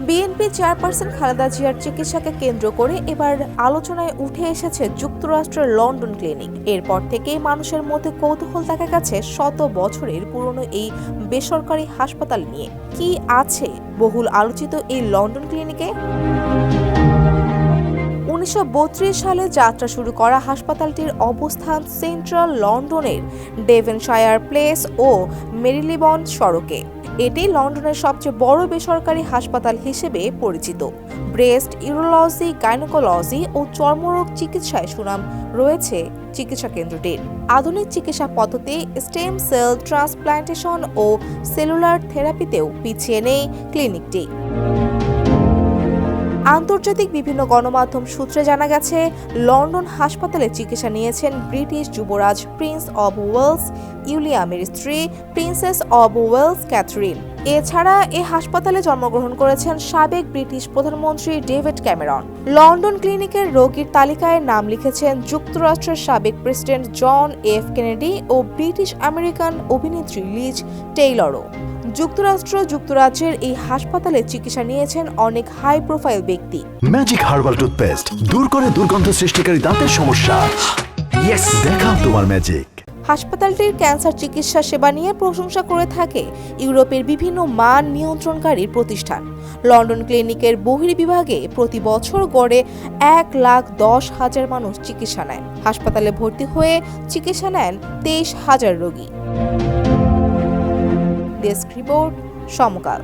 BNP chairperson Khaleda জিয়ার চিকিৎসাকে কেন্দ্র করে এবার আলোচনায় উঠে এসেছে যুক্তরাষ্ট্রের লন্ডন ক্লিনিক। এরপর থেকেই মানুষের মধ্যে কৌতূহল দেখা গেছে শত বছরের পুরনো এই বেসরকারি হাসপাতাল নিয়ে। কি আছে বহুল আলোচিত এই লন্ডন ক্লিনিকে? 1932 সালে যাত্রা শুরু করা হাসপাতালটির অবস্থান সেন্ট্রাল লন্ডনের ডেভনশায়ার প্লেস ও মেরিলেবোন সড়কে। এটি লন্ডনের সবচেয়ে বড় বেসরকারি হাসপাতাল হিসেবে পরিচিত। ব্রেস্ট, ইউরোলজি, গাইনোকোলজি ও চর্মরোগ চিকিৎসায় সুনাম রয়েছে চিকিৎসা কেন্দ্রটির। আধুনিক চিকিৎসা পদ্ধতি, স্টেম সেল ট্রান্সপ্লান্টেশন ও সেলুলার থেরাপিতেও পিছিয়ে নেই ক্লিনিকটি। আন্তর্জাতিক বিভিন্ন গণমাধ্যম সূত্রে জানা গেছে, লন্ডন হাসপাতালে চিকিৎসা নিয়েছেন ব্রিটিশ যুবরাজ প্রিন্স অব ওয়েলস উইলিয়ামের স্ত্রী প্রিন্সেস অব ওয়েলস ক্যাথরিন। এছাড়া এ হাসপাতালে জন্মগ্রহণ করেছেন সাবেক ব্রিটিশ প্রধানমন্ত্রী ডেভিড ক্যামেরন। লন্ডন ক্লিনিকের রোগীর তালিকায় নাম লিখেছেন যুক্তরাষ্ট্রের সাবেক প্রেসিডেন্ট জন এফ কেনেডি ও ব্রিটিশ আমেরিকান অভিনেত্রী লিজ টেইলরও। যুক্তরাজ্যের এই হাসপাতালে চিকিৎসা নিয়েছেন অনেক হাই প্রোফাইল ব্যক্তি। ম্যাজিক হার্বাল টুথপেস্ট দূর করে দুর্গন্ধ সৃষ্টিকারী দাঁতের সমস্যা। ইয়েস, দেখাও তোমার ম্যাজিক। হাসপাতালটির ক্যান্সার চিকিৎসা সেবা নিয়ে প্রশংসা করে থাকে ইউরোপের বিভিন্ন মান নিয়ন্ত্রণকারী প্রতিষ্ঠান। লন্ডন ক্লিনিকের বহির্বিভাগে প্রতি বছর গড়ে 1,10,000 মানুষ চিকিৎসা নেন। হাসপাতালে ভর্তি হয়ে চিকিৎসা নেন 23,000 রোগী। ডেস্ক রিপোর্ট, সমকাল।